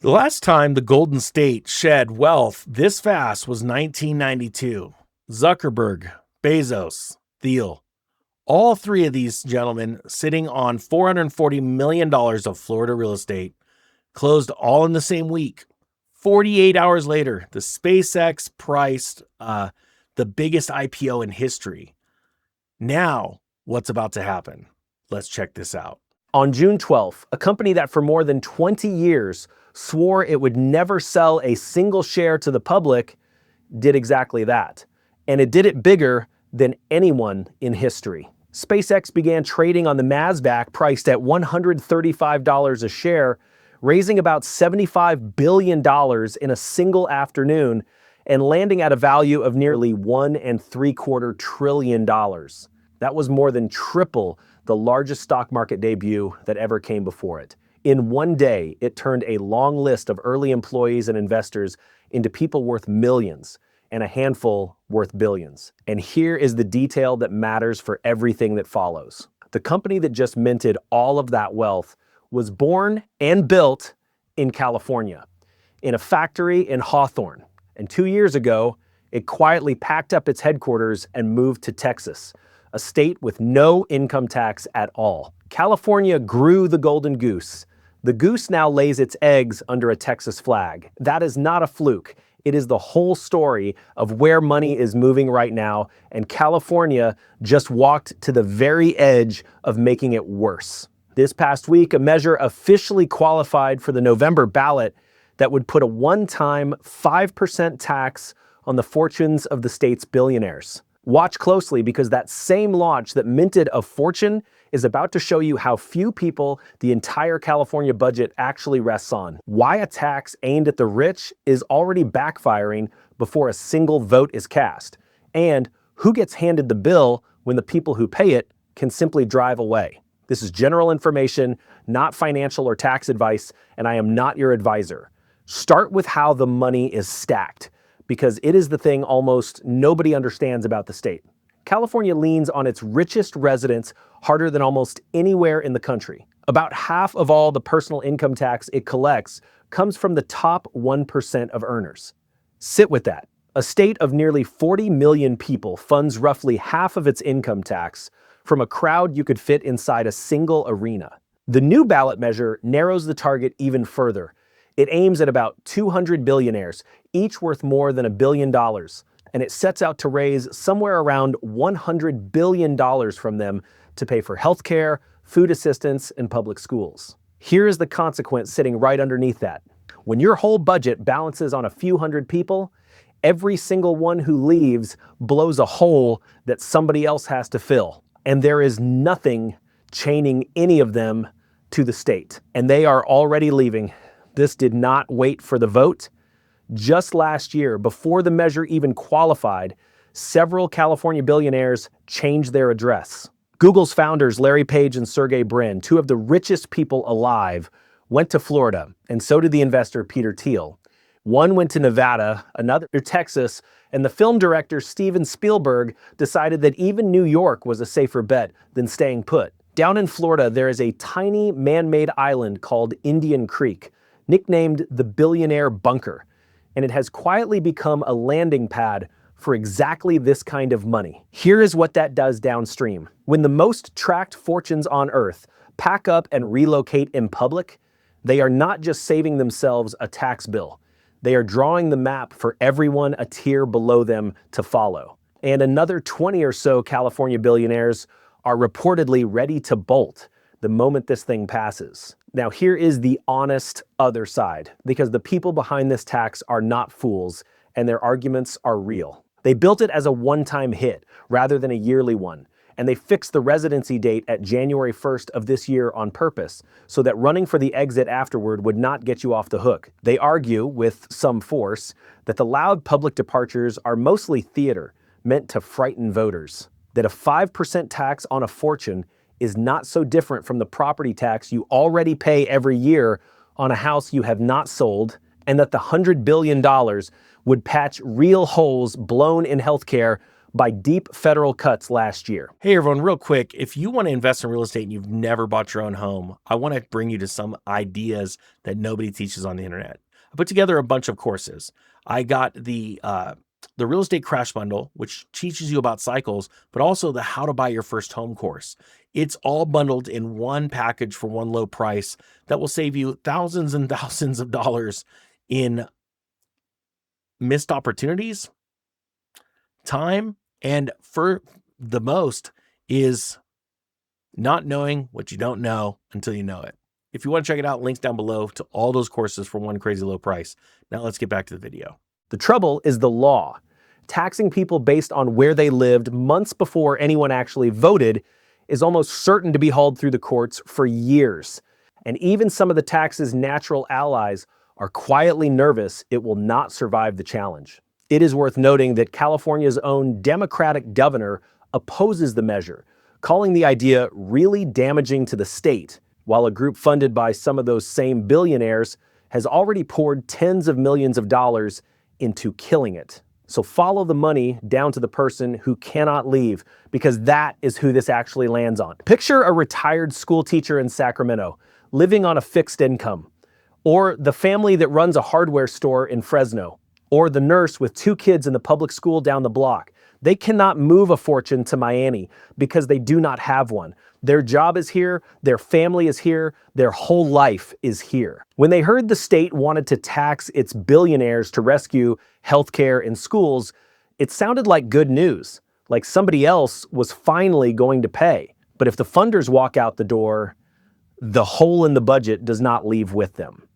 The last time the Golden State shed wealth this fast was 1992. Zuckerberg, Bezos, Thiel. All three of these gentlemen sitting on $440 million of Florida real estate closed all in the same week. 48 hours later, the SpaceX priced the biggest IPO in history. Now, what's about to happen? Let's check this out. On June 12th, a company that for more than 20 years swore it would never sell a single share to the public did exactly that. And it did it bigger than anyone in history. SpaceX began trading on the Nasdaq priced at $135 a share, raising about $75 billion in a single afternoon and landing at a value of nearly $1.75 trillion. That was more than triple the largest stock market debut that ever came before it. In one day, it turned a long list of early employees and investors into people worth millions and a handful worth billions. And here is the detail that matters for everything that follows. The company that just minted all of that wealth was born and built in California, in a factory in Hawthorne. And 2 years ago, it quietly packed up its headquarters and moved to Texas, a state with no income tax at all. California grew the golden goose. The goose now lays its eggs under a Texas flag. That is not a fluke. It is the whole story of where money is moving right now, and California just walked to the very edge of making it worse. This past week, a measure officially qualified for the November ballot that would put a one-time 5% tax on the fortunes of the state's billionaires. Watch closely, because that same launch that minted a fortune is about to show you how few people the entire California budget actually rests on. Why a tax aimed at the rich is already backfiring before a single vote is cast. And who gets handed the bill when the people who pay it can simply drive away. This is general information, not financial or tax advice, and I am not your advisor. Start with how the money is stacked, because it is the thing almost nobody understands about the state. California leans on its richest residents harder than almost anywhere in the country. About half of all the personal income tax it collects comes from the top 1% of earners. Sit with that. A state of nearly 40 million people funds roughly half of its income tax from a crowd you could fit inside a single arena. The new ballot measure narrows the target even further. It aims at about 200 billionaires, each worth more than $1 billion. And it sets out to raise somewhere around $100 billion from them to pay for healthcare, food assistance, and public schools. Here is the consequence sitting right underneath that. When your whole budget balances on a few hundred people, every single one who leaves blows a hole that somebody else has to fill. And there is nothing chaining any of them to the state. And they are already leaving. This did not wait for the vote. Just last year, before the measure even qualified, several California billionaires changed their address. Google's founders, Larry Page and Sergey Brin, two of the richest people alive, went to Florida, and so did the investor Peter Thiel. One went to Nevada, another to Texas, and the film director Steven Spielberg decided that even New York was a safer bet than staying put. Down in Florida, there is a tiny man-made island called Indian Creek, nicknamed the Billionaire Bunker, and it has quietly become a landing pad for exactly this kind of money. Here is what that does downstream. When the most tracked fortunes on Earth pack up and relocate in public, they are not just saving themselves a tax bill. They are drawing the map for everyone a tier below them to follow. And another 20 or so California billionaires are reportedly ready to bolt the moment this thing passes. Now, here is the honest other side, because the people behind this tax are not fools, and their arguments are real. They built it as a one-time hit rather than a yearly one, and they fixed the residency date at January 1st of this year on purpose, so that running for the exit afterward would not get you off the hook. They argue, with some force, that the loud public departures are mostly theater, meant to frighten voters. That a 5% tax on a fortune is not so different from the property tax you already pay every year on a house you have not sold, and that the $100 billion would patch real holes blown in healthcare by deep federal cuts last year. Hey everyone, real quick, if you want to invest in real estate and you've never bought your own home, I want to bring you to some ideas that nobody teaches on the internet. I put together a bunch of courses. I got the real estate crash bundle, which teaches you about cycles, but also the how to buy your first home course. It's all bundled in one package for one low price that will save you thousands and thousands of dollars in missed opportunities, time, and for the most is not knowing what you don't know until you know it. If you want to check it out, links down below to all those courses for one crazy low price. Now let's get back to the video. The trouble is the law. Taxing people based on where they lived months before anyone actually voted is almost certain to be hauled through the courts for years. And even some of the tax's natural allies are quietly nervous it will not survive the challenge. It is worth noting that California's own Democratic governor opposes the measure, calling the idea really damaging to the state, while a group funded by some of those same billionaires has already poured tens of millions of dollars into killing it. So follow the money down to the person who cannot leave, because that is who this actually lands on. Picture a retired school teacher in Sacramento living on a fixed income, or the family that runs a hardware store in Fresno, or the nurse with 2 kids in the public school down the block. They cannot move a fortune to Miami because they do not have one. Their job is here, their family is here, their whole life is here. When they heard the state wanted to tax its billionaires to rescue healthcare and schools, it sounded like good news, like somebody else was finally going to pay. But if the funders walk out the door, the hole in the budget does not leave with them.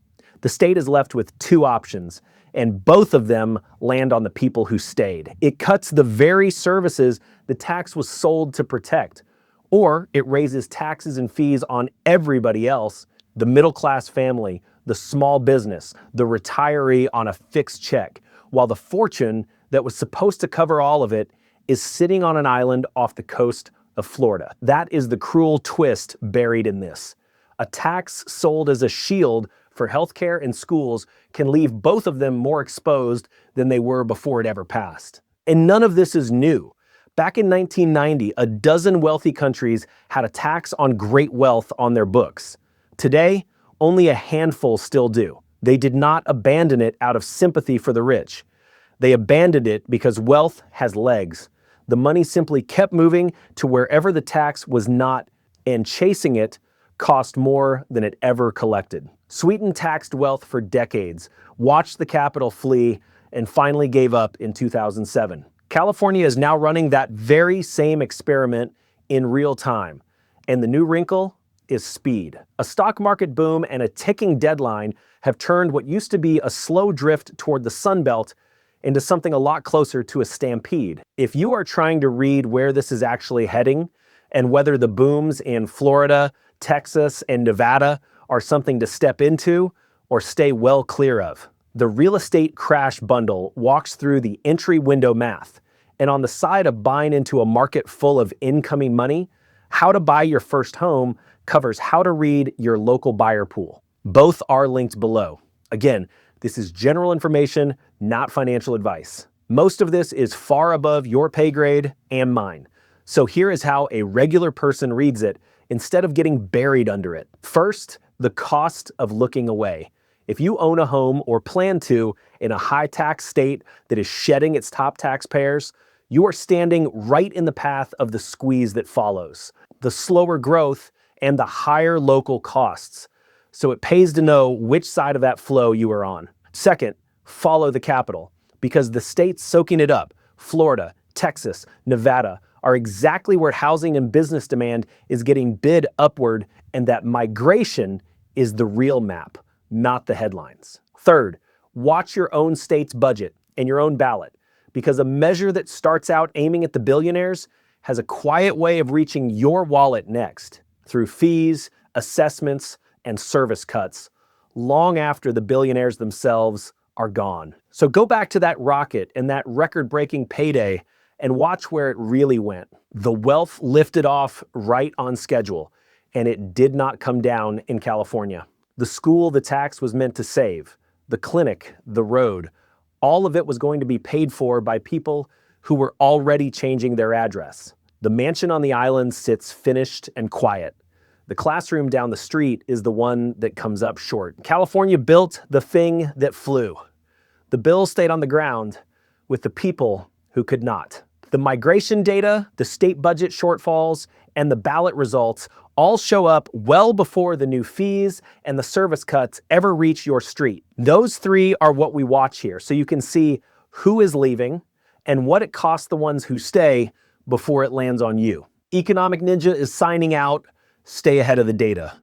The state is left with 2 options, and both of them land on the people who stayed. It cuts the very services the tax was sold to protect, or it raises taxes and fees on everybody else, the middle-class family, the small business, the retiree on a fixed check, while the fortune that was supposed to cover all of it is sitting on an island off the coast of Florida. That is the cruel twist buried in this. A tax sold as a shield for healthcare and schools can leave both of them more exposed than they were before it ever passed. And none of this is new. Back in 1990, a dozen wealthy countries had a tax on great wealth on their books. Today, only a handful still do. They did not abandon it out of sympathy for the rich. They abandoned it because wealth has legs. The money simply kept moving to wherever the tax was not, and chasing it cost more than it ever collected. Sweden taxed wealth for decades, watched the capital flee, and finally gave up in 2007. California is now running that very same experiment in real time, and the new wrinkle is speed. A stock market boom and a ticking deadline have turned what used to be a slow drift toward the Sun Belt into something a lot closer to a stampede. If you are trying to read where this is actually heading, and whether the booms in Florida, Texas, and Nevada are something to step into or stay well clear of, the Real Estate Crash Bundle walks through the entry window math, and on the side of buying into a market full of incoming money, How to Buy Your First Home covers how to read your local buyer pool. Both are linked below. Again, this is general information, not financial advice. Most of this is far above your pay grade and mine. So here is how a regular person reads it instead of getting buried under it. First, the cost of looking away. If you own a home or plan to in a high-tax state that is shedding its top taxpayers, you are standing right in the path of the squeeze that follows, the slower growth and the higher local costs. So it pays to know which side of that flow you are on. Second, follow the capital, because the states soaking it up, Florida, Texas, Nevada, are exactly where housing and business demand is getting bid upward, and that migration is the real map, not the headlines. Third, watch your own state's budget and your own ballot, because a measure that starts out aiming at the billionaires has a quiet way of reaching your wallet next, through fees, assessments, and service cuts, long after the billionaires themselves are gone. So go back to that rocket and that record-breaking payday and watch where it really went. The wealth lifted off right on schedule, and it did not come down in California. The school the tax was meant to save, the clinic, the road, all of it was going to be paid for by people who were already changing their address. The mansion on the island sits finished and quiet. The classroom down the street is the one that comes up short. California built the thing that flew. The bill stayed on the ground with the people who could not. The migration data, the state budget shortfalls, and the ballot results all show up well before the new fees and the service cuts ever reach your street. Those three are what we watch here, so you can see who is leaving and what it costs the ones who stay before it lands on you. Economic Ninja is signing out. Stay ahead of the data.